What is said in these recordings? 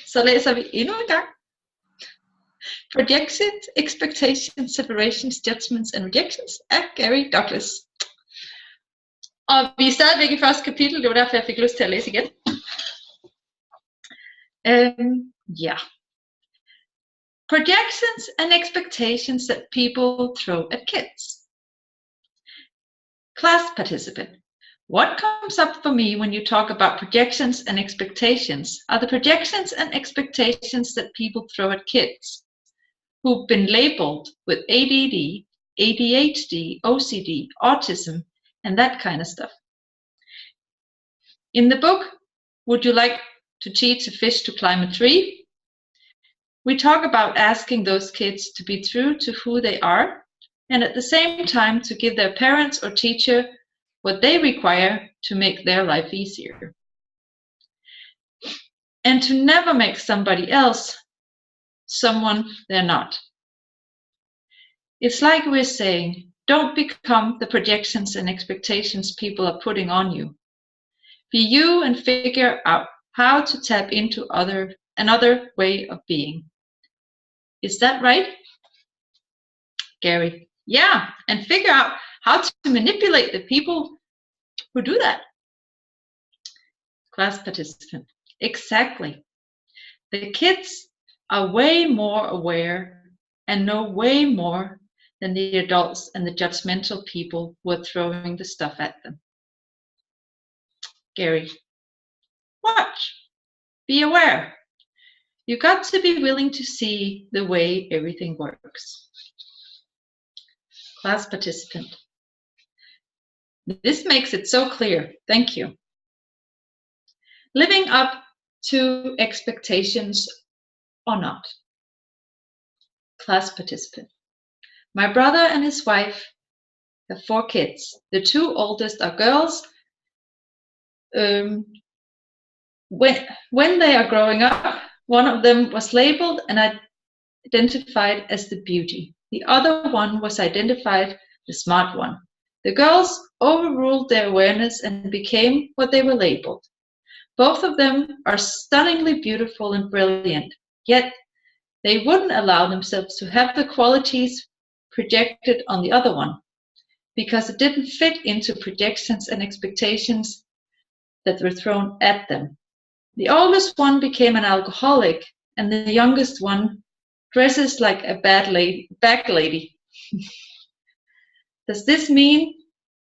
Så læser vi endnu en gang. Projections, expectations, separations, judgments and rejections af Gary Douglas. Og vi er stadigvæk i første kapitel, det var derfor jeg fik lyst til at læse igen. Yeah. Projections and expectations that people throw at kids. Class participant. What comes up for me when you talk about projections and expectations are the projections and expectations that people throw at kids who've been labeled with ADD, ADHD, OCD, autism, and that kind of stuff. In the book, Would You Like to Teach a Fish to Climb a Tree? We talk about asking those kids to be true to who they are, and at the same time to give their parents or teacher what they require to make their life easier. And to never make somebody else someone they're not. It's like we're saying, don't become the projections and expectations people are putting on you. Be you and figure out how to tap into another way of being. Is that right? Gary. Yeah, and figure out how to manipulate the people who do that. Class participant. Exactly. The kids are way more aware and know way more than the adults and the judgmental people who are throwing the stuff at them. Gary. Watch. Be aware. You got to be willing to see the way everything works. Class participant. This makes it so clear. Thank you. Living up to expectations or not. Class participant. My brother and his wife have 4 kids. The 2 oldest are girls. When they are growing up, one of them was labeled and identified as the beauty. The other one was identified the smart one. The girls overruled their awareness and became what they were labeled. Both of them are stunningly beautiful and brilliant, yet they wouldn't allow themselves to have the qualities projected on the other one because it didn't fit into projections and expectations that were thrown at them. The oldest one became an alcoholic, and the youngest one dresses like a back lady. Does this mean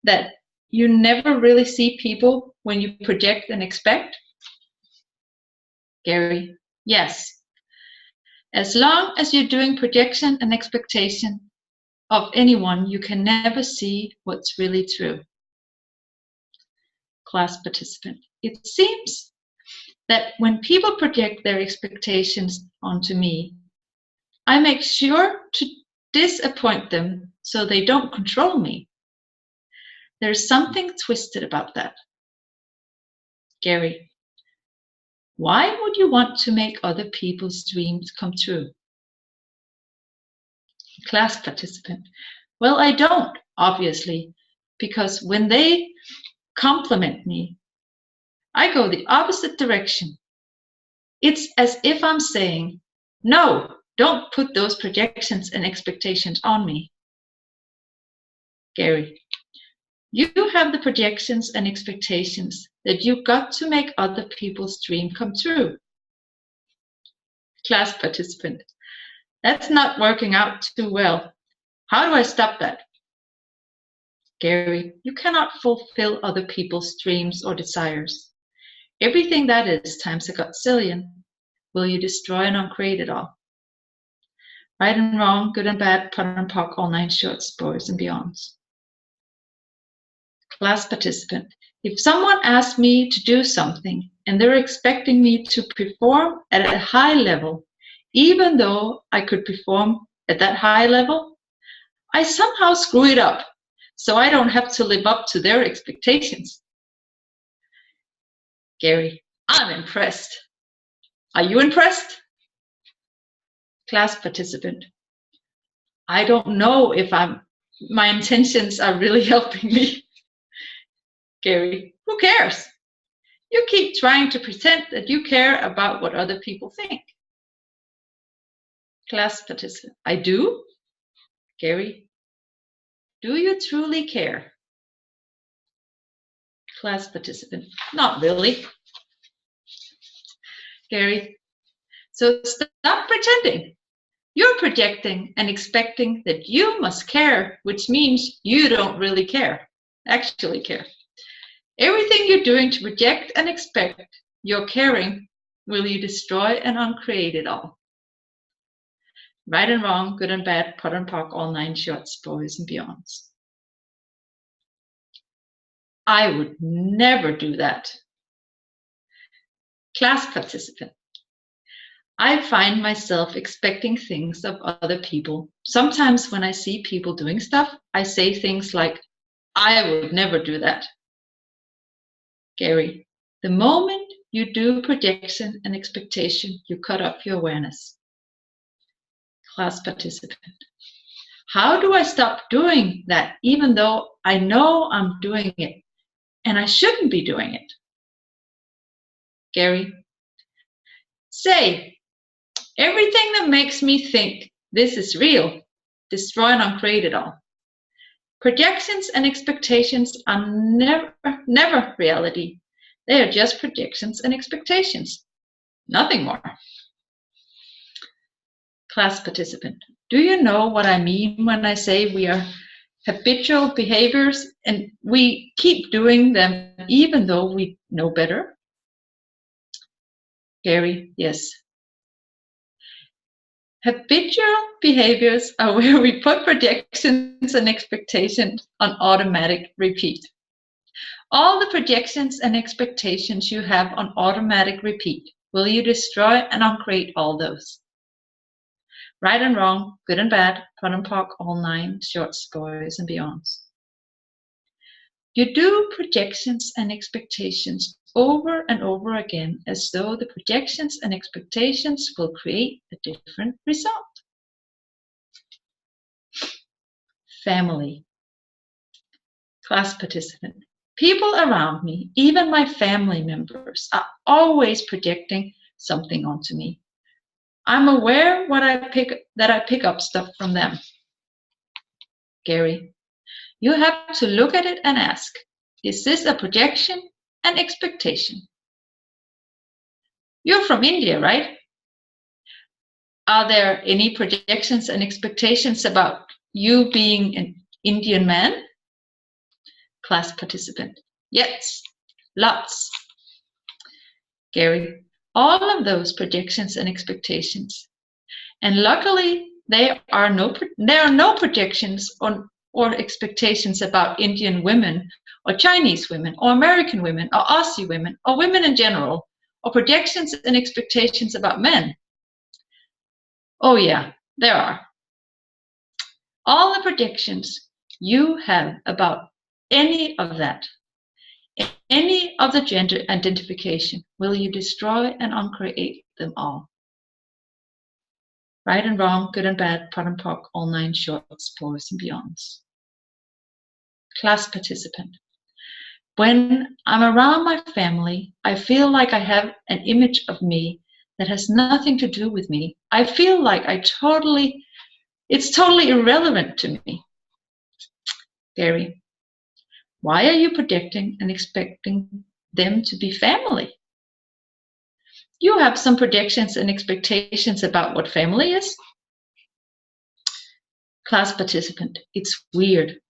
that you never really see people when you project and expect? Gary, yes. As long as you're doing projection and expectation of anyone, you can never see what's really true. Class participant. It seems that when people project their expectations onto me, I make sure to disappoint them so they don't control me. There's something twisted about that. Gary, why would you want to make other people's dreams come true? Class participant. Well, I don't, obviously, because when they compliment me, I go the opposite direction. It's as if I'm saying, no, don't put those projections and expectations on me. Gary, you have the projections and expectations that you got to make other people's dream come true. Class participant. That's not working out too well. How do I stop that? Gary, you cannot fulfill other people's dreams or desires. Everything that is times a godzillion. Will you destroy and uncreate it all? Right and wrong, good and bad, pun and pock, all 9 shorts, boys and beyonds. Class participant. If someone asks me to do something and they're expecting me to perform at a high level, even though I could perform at that high level, I somehow screw it up so I don't have to live up to their expectations. Gary, I'm impressed. Are you impressed? Class participant. I don't know if my intentions are really helping me. Gary, who cares? You keep trying to pretend that you care about what other people think. Class participant, I do. Gary, do you truly care? Class participant, not really. Gary, so stop pretending. You're projecting and expecting that you must care, which means you don't really care, actually care. Everything you're doing to project and expect you're caring, will you destroy and uncreate it all? Right and wrong, good and bad, pot and pock, all 9 shorts, boys and beyonds. I would never do that. Class participant. I find myself expecting things of other people. Sometimes when I see people doing stuff, I say things like, I would never do that. Gary, the moment you do projection and expectation, you cut off your awareness. Class participant. How do I stop doing that even though I know I'm doing it and I shouldn't be doing it? Gary, say, everything that makes me think this is real, destroy and uncreate it all. Projections and expectations are never reality. They are just projections and expectations, nothing more. Class participant, do you know what I mean when I say we are habitual behaviors and we keep doing them even though we know better? Gary, yes. Habitual behaviors are where we put projections and expectations on automatic repeat. All the projections and expectations you have on automatic repeat, will you destroy and uncreate all those? Right and wrong, good and bad, pot and pock, all 9 shorts, boys and beyonds. You do projections and expectations over and over again as though the projections and expectations will create a different result. Family. Class participant. People around me, even my family members, are always projecting something onto me. I'm aware that I pick up stuff from them. Gary, you have to look at it and ask, is this a projection and expectation? You're from India, right? Are there any projections and expectations about you being an Indian man? Class participant, yes, lots. Gary, all of those projections and expectations. And luckily, there are no projections or expectations about Indian women or Chinese women or American women or Aussie women or women in general, or projections and expectations about men. Oh yeah, there are. All the projections you have about any of that, any of the gender identification, will you destroy and uncreate them all? Right and wrong, good and bad, pot and pock, all 9 shorts, boys and beyonds. Class participant. When I'm around my family, I feel like I have an image of me that has nothing to do with me. I feel like it's totally irrelevant to me. Gary, why are you projecting and expecting them to be family? You have some projections and expectations about what family is. Class participant, it's weird.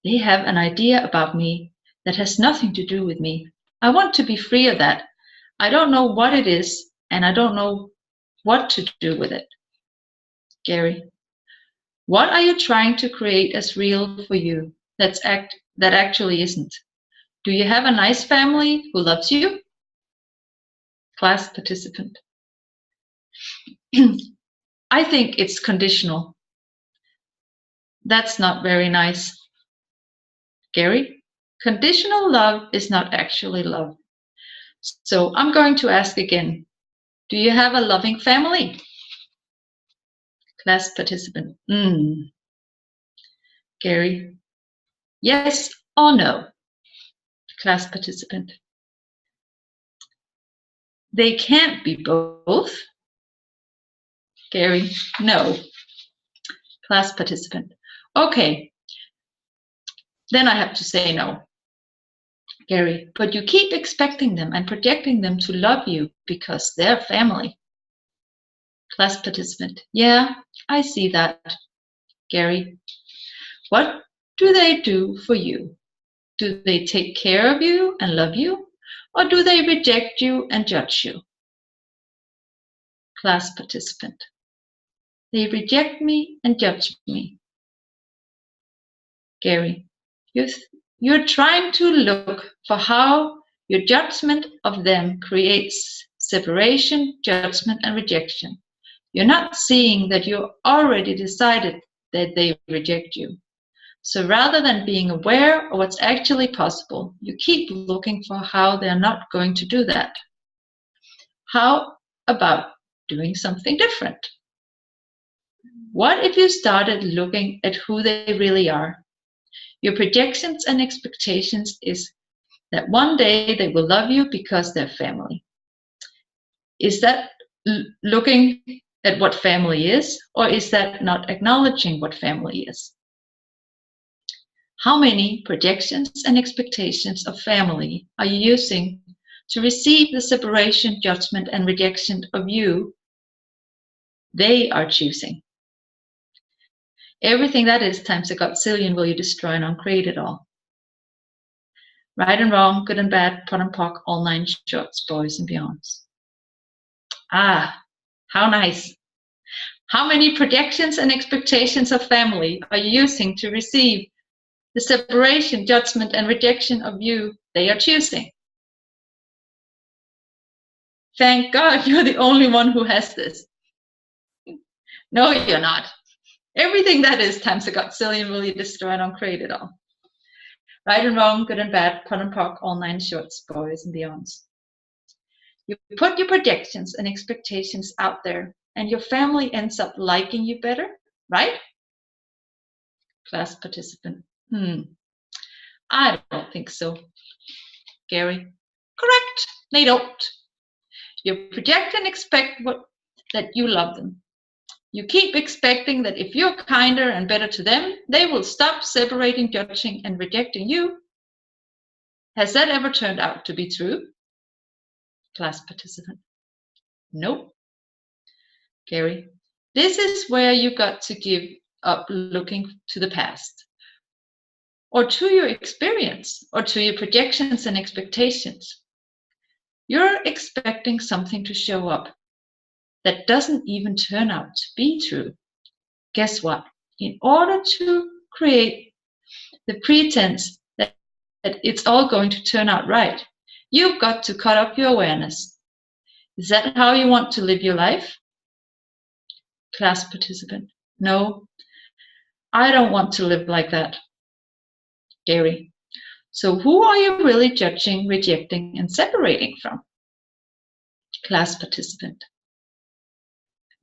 They have an idea about me that has nothing to do with me. I want to be free of that. I don't know what it is, and I don't know what to do with it. Gary, what are you trying to create as real for you that actually isn't? Do you have a nice family who loves you? Class participant. I think it's conditional. That's not very nice. Gary, conditional love is not actually love. So I'm going to ask again, do you have a loving family? Class participant, Gary, yes or no? Class participant, They can't be both. Gary, no. Class participant, okay, then I have to say no. Gary, but you keep expecting them and projecting them to love you because they're family. Class participant, yeah, I see that. Gary, what do they do for you? Do they take care of you and love you? Or do they reject you and judge you? Class participant, they reject me and judge me. Gary, you're trying to look for how your judgment of them creates separation, judgment, and rejection. You're not seeing that you already decided that they reject you. So rather than being aware of what's actually possible, you keep looking for how they're not going to do that. How about doing something different? What if you started looking at who they really are? Your projections and expectations is that one day they will love you because they're family. Is that looking at what family is, or is that not acknowledging what family is? How many projections and expectations of family are you using to receive the separation, judgment, and rejection of you they are choosing? Everything that is times a godzillion will you destroy and uncreate it all. Right and wrong, good and bad, pot and pock, all 9 shorts, boys and beyonds. Ah, how nice. How many projections and expectations of family are you using to receive the separation, judgment, and rejection of you they are choosing? Thank God you're the only one who has this. No, you're not. Everything that is times a godzillion will you destroy and uncreate it all. Right and wrong, good and bad, pot and pock, all 9 shorts, boys and beyonds. You put your projections and expectations out there, and your family ends up liking you better, right? Class participant, I don't think so. Gary, correct, they don't. You project and expect that you love them. You keep expecting that if you're kinder and better to them, they will stop separating, judging, and rejecting you. Has that ever turned out to be true? Class participant, nope. Gary, this is where you got to give up looking to the past, or to your experience, or to your projections and expectations. You're expecting something to show up that doesn't even turn out to be true. Guess what? In order to create the pretense that it's all going to turn out right, you've got to cut off your awareness. Is that how you want to live your life? Class participant, no, I don't want to live like that. Gary, so who are you really judging, rejecting, and separating from? Class participant,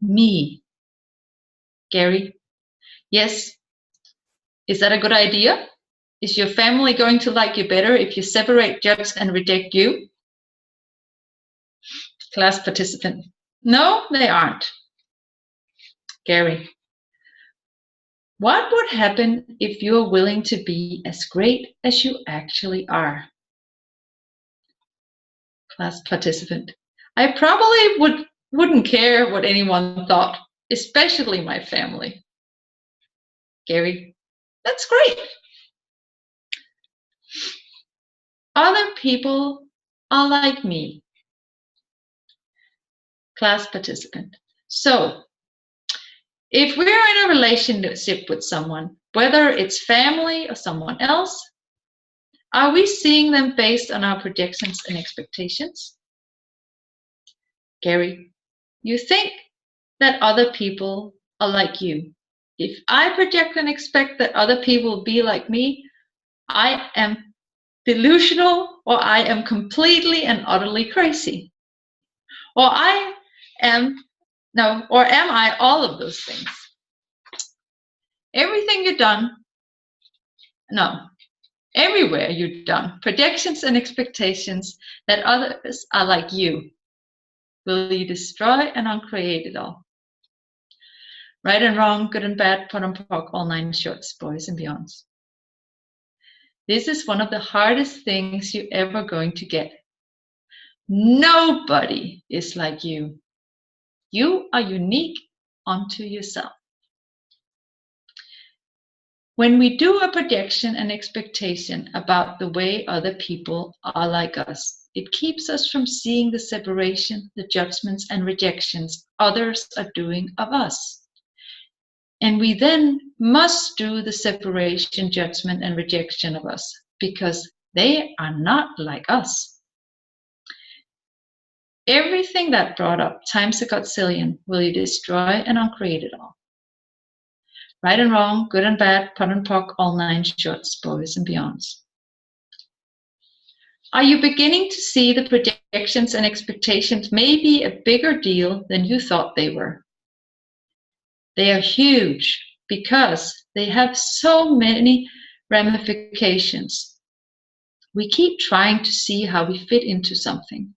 me. Gary, yes. Is that a good idea? Is your family going to like you better if you separate, judge, and reject you? Class participant, no, they aren't. Gary, what would happen if you're willing to be as great as you actually are? Class participant, I probably wouldn't care what anyone thought, especially my family. Gary, that's great. Other people are like me. Class participant, so if we're in a relationship with someone, whether it's family or someone else, are we seeing them based on our projections and expectations? Gary, you think that other people are like you. If I project and expect that other people will be like me, I am delusional, or I am completely and utterly crazy. Or am I all of those things? Everything you've done, everywhere you've done projections and expectations that others are like you. will you destroy and uncreate it all? Right and wrong, good and bad, pot and pock, all nine shorts, boys and beyonds. This is one of the hardest things you're ever going to get. Nobody is like you. You are unique unto yourself. When we do a projection and expectation about the way other people are like us, it keeps us from seeing the separation, the judgments and rejections others are doing of us. And we then must do the separation, judgment and rejection of us because they are not like us. Everything that brought up times a godzillion will you destroy and uncreate it all. Right and wrong, good and bad, pot and pock, all nine shorts, boys and beyonds. Are you beginning to see the projections and expectations may be a bigger deal than you thought they were? They are huge because they have so many ramifications. We keep trying to see how we fit into something.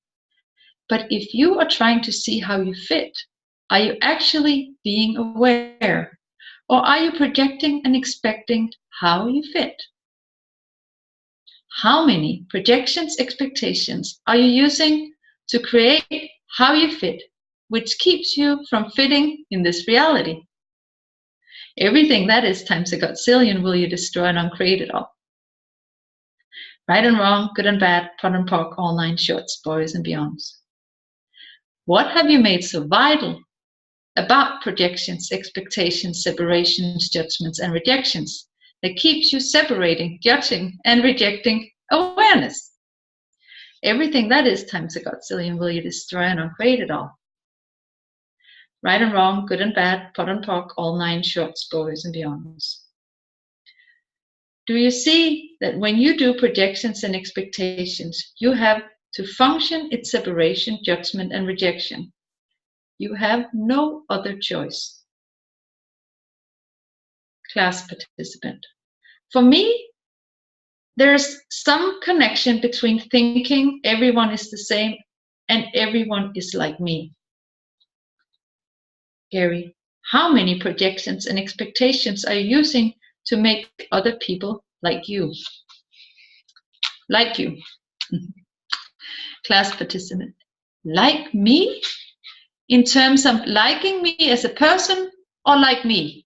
But if you are trying to see how you fit, are you actually being aware? Or are you projecting and expecting how you fit? How many projections, expectations are you using to create how you fit, which keeps you from fitting in this reality? Everything that is times a godzillion will you destroy and uncreate it all. Right and wrong, good and bad, pot and pock, all nine shorts, boys and beyonds. What have you made so vital about projections, expectations, separations, judgments, and rejections that keeps you separating, judging, and rejecting awareness? Everything that is times a godzillion will you destroy and uncreate it all. Right and wrong, good and bad, pot and pock, all nine shorts, boys and beyonds. Do you see that when you do projections and expectations, you have to function its separation, judgment, and rejection? You have no other choice. Class participant. For me, there's some connection between thinking everyone is the same and everyone is like me. Gary, how many projections and expectations are you using to make other people like you? Like you. Class participant. Like me? In terms of liking me as a person, or like me?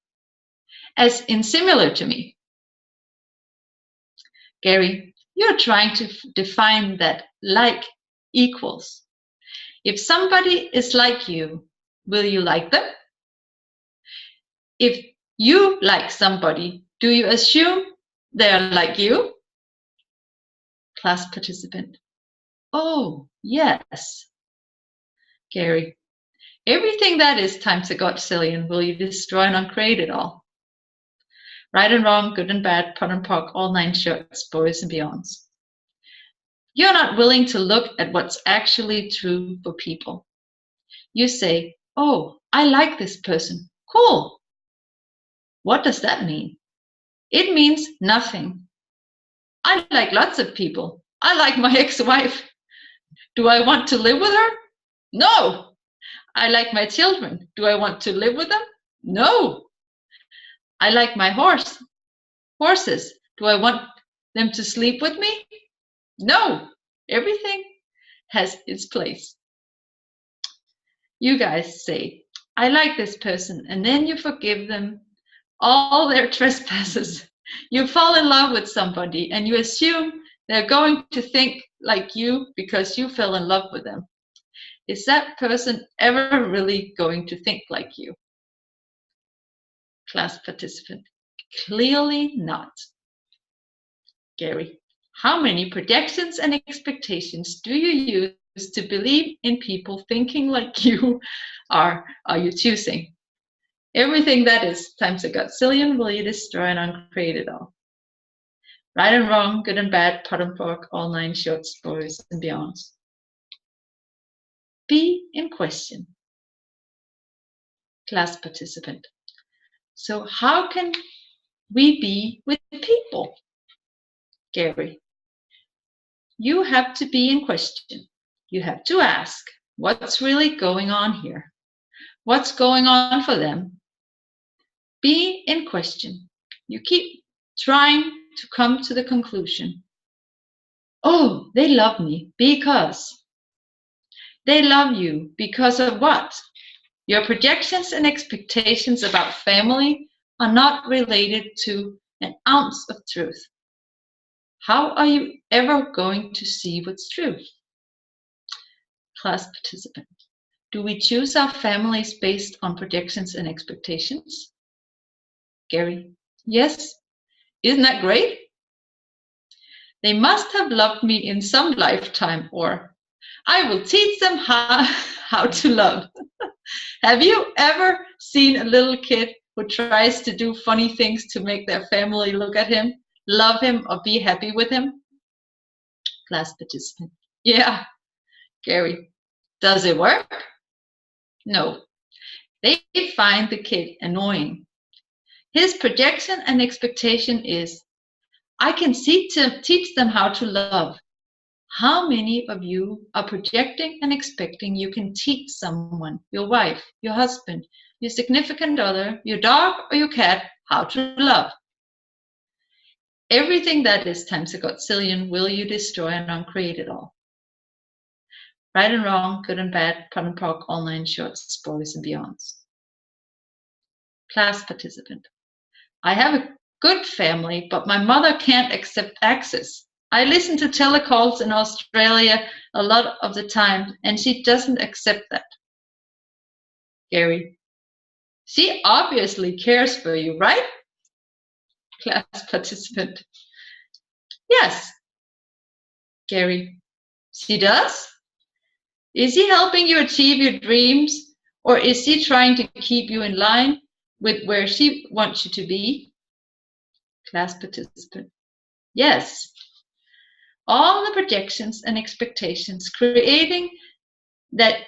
As in similar to me? Gary, you're trying to define that like equals. If somebody is like you, will you like them? If you like somebody, do you assume they're like you? Class participant. Oh, yes. Gary, everything that is times a godzillion will you destroy and uncreate it all. Right and wrong, good and bad, pot and pock, all nine shorts, boys and beyonds. You're not willing to look at what's actually true for people. You say, oh, I like this person. Cool. What does that mean? It means nothing. I like lots of people. I like my ex-wife. Do I want to live with her? No. I like my children. Do I want to live with them? No. I like my horses. Do I want them to sleep with me? No. Everything has its place. You guys say, I like this person, and then you forgive them all their trespasses. You fall in love with somebody and you assume they're going to think like you because you fell in love with them. Is that person ever really going to think like you? Class participant. Clearly not. Gary, how many projections and expectations do you use to believe in people thinking like you are you choosing? Everything that is times a godzillion will you destroy and uncreate it all. Right and wrong, good and bad, pot and pock, all nine shorts, boys and beyonds. Be in question. Class participant. So how can we be with people? Gary, you have to be in question. You have to ask, What's really going on here? What's going on for them? Be in question. You keep trying to come to the conclusion. Oh, they love me because. They love you because of what? Your projections and expectations about family are not related to an ounce of truth. How are you ever going to see what's true? Class participant. Do we choose our families based on projections and expectations? Gary. Yes. Isn't that great? They must have loved me in some lifetime, or I will teach them how to love. Have you ever seen a little kid who tries to do funny things to make their family look at him, love him, or be happy with him? Class participant. Yeah. Gary. Does it work? No. They find the kid annoying. His projection and expectation is, I can teach them how to love. How many of you are projecting and expecting you can teach someone, your wife, your husband, your significant other, your dog, or your cat, how to love? Everything that is times a godzillion will you destroy and uncreate it all. Right and wrong, good and bad, pot and pock, online shorts, spoilers and beyonds. Class participant. I have a good family, but my mother can't accept access. I listen to telecalls in Australia a lot of the time, and she doesn't accept that. Gary. She obviously cares for you, right? Class participant. Yes. Gary. She does? Is she helping you achieve your dreams, or is she trying to keep you in line with where she wants you to be? Class participant. Yes. All the projections and expectations creating that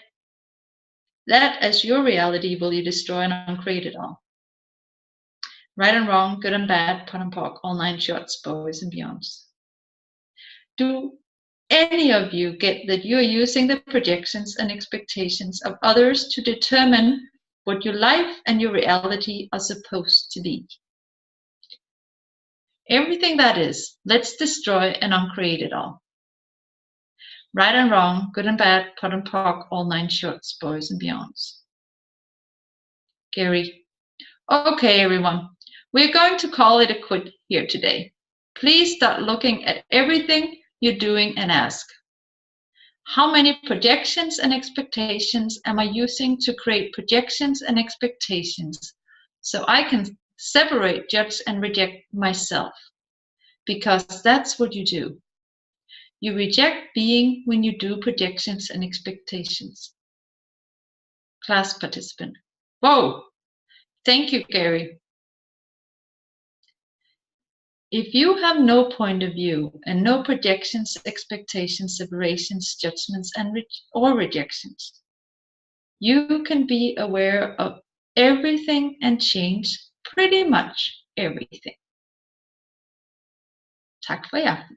as your reality will you destroy and uncreate it all. Right and wrong, good and bad, pot and pock, all nine shorts, boys and beyonds. Do any of you get that you're using the projections and expectations of others to determine what your life and your reality are supposed to be? Everything that is, let's destroy and uncreate it all. Right and wrong, good and bad, pot and pock, all nine shorts, boys and beyonds. Gary. Okay, everyone. We're going to call it a quit here today. Please start looking at everything you're doing and ask, how many projections and expectations am I using to create projections and expectations so I can separate, judge, and reject myself? Because that's what you do. You reject being when you do projections and expectations. Class participant. Whoa! Thank you, Gary. If you have no point of view and no projections, expectations, separations, judgments, or rejections, you can be aware of everything and change pretty much everything. Tack för i aften.